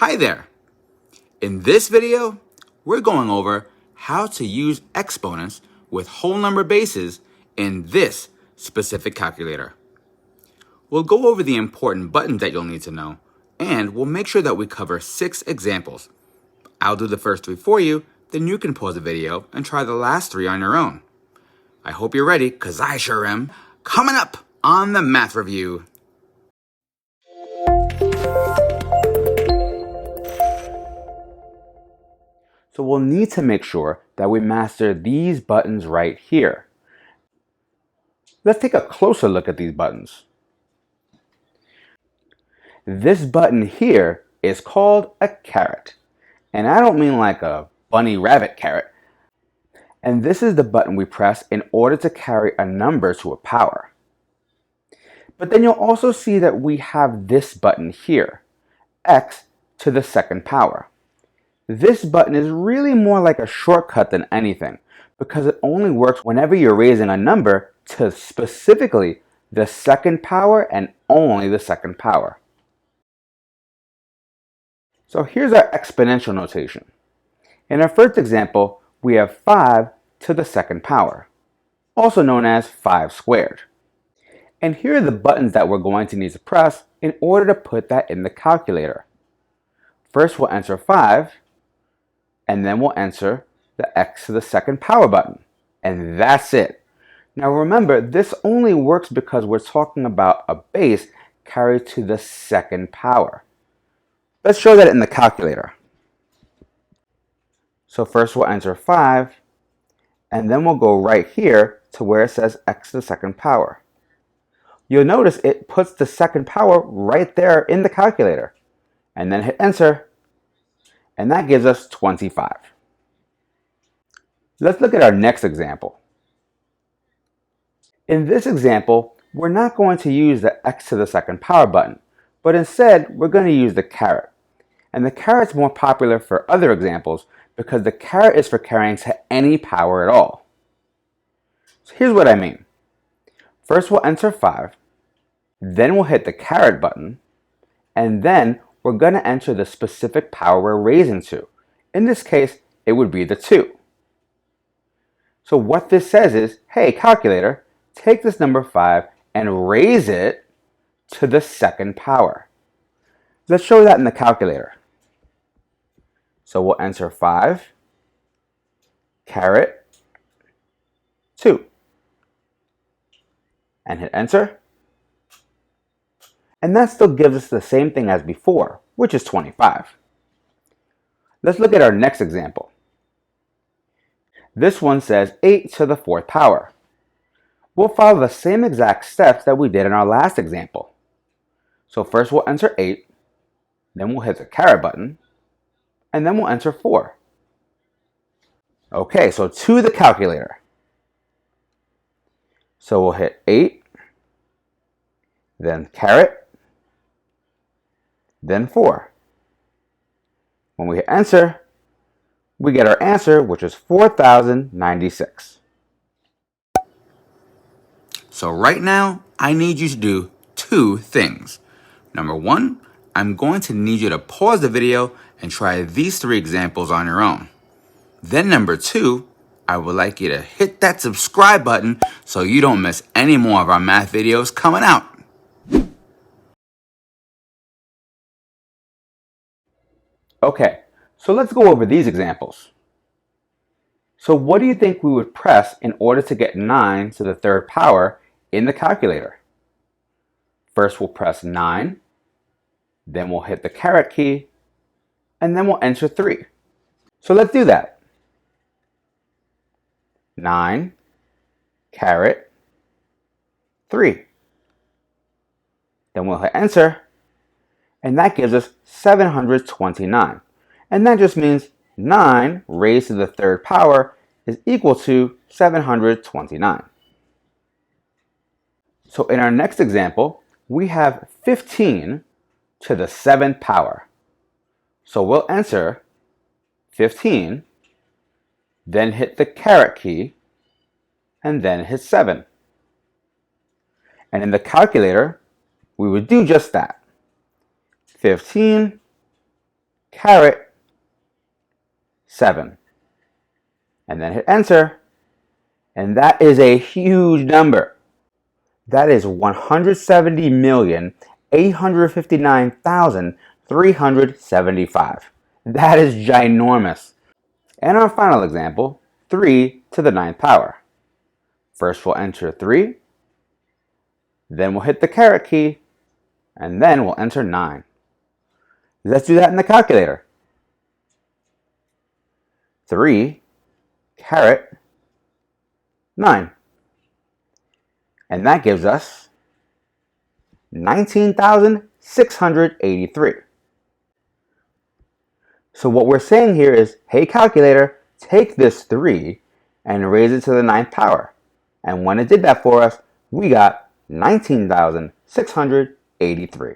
Hi there! In this video, we're going over how to use exponents with whole number bases in this specific calculator. We'll go over the important buttons that you'll need to know, and we'll make sure that we cover 6 examples. I'll do the first 3 for you, then you can pause the video and try the last 3 on your own. I hope you're ready, because I sure am. Coming up on the Math Review. So we'll need to make sure that we master these buttons right here. Let's take a closer look at these buttons. This button here is called a caret. And I don't mean like a bunny rabbit carrot. And this is the button we press in order to carry a number to a power. But then you'll also see that we have this button here, x to the second power. This button is really more like a shortcut than anything, because it only works whenever you're raising a number to specifically the second power and only the second power. So here's our exponential notation. In our first example, we have 5 to the second power, also known as 5 squared. And here are the buttons that we're going to need to press in order to put that in the calculator. First, we'll enter 5, and then we'll enter the x to the second power button. And that's it. Now remember, this only works because we're talking about a base carried to the second power. Let's show that in the calculator. So first we'll enter 5, and then we'll go right here to where it says x to the second power. You'll notice it puts the second power right there in the calculator. And then hit enter, and that gives us 25. Let's look at our next example. In this example, we're not going to use the x to the second power button, but instead we're going to use the caret. And the caret's more popular for other examples because the caret is for carrying to any power at all. So here's what I mean. First we'll enter 5, then we'll hit the caret button, and then we're going to enter the specific power we're raising to. In this case, it would be the 2. So what this says is, hey calculator, take this number 5 and raise it to the second power. Let's show that in the calculator. So we'll enter 5, caret 2, and hit enter. And that still gives us the same thing as before, which is 25. Let's look at our next example. This one says 8 to the 4th power. We'll follow the same exact steps that we did in our last example. So first we'll enter 8, then we'll hit the caret button, and then we'll enter 4. Okay, so to the calculator. So we'll hit 8, then caret, then 4. When we hit enter, we get our answer, which is 4,096. So right now, I need you to do 2 things. Number 1, I'm going to need you to pause the video and try these 3 examples on your own. Then number 2, I would like you to hit that subscribe button so you don't miss any more of our math videos coming out. Okay, so let's go over these examples. So what do you think we would press in order to get 9 to the 3rd power in the calculator? First we'll press 9, then we'll hit the caret key, and then we'll enter 3. So let's do that. 9, caret 3. Then we'll hit enter, and that gives us 729. And that just means 9 raised to the 3rd power is equal to 729. So in our next example, we have 15 to the 7th power. So we'll enter 15, then hit the caret key, and then hit 7. And in the calculator, we would do just that. 15 caret 7. And then hit enter. And that is a huge number. That is 170,859,375. That is ginormous. And our final example, 3 to the 9th power. First we'll enter 3, then we'll hit the caret key, and then we'll enter 9. Let's do that in the calculator. 3 caret 9. And that gives us 19,683. So what we're saying here is, hey calculator, take this 3 and raise it to the 9th power. And when it did that for us, we got 19,683.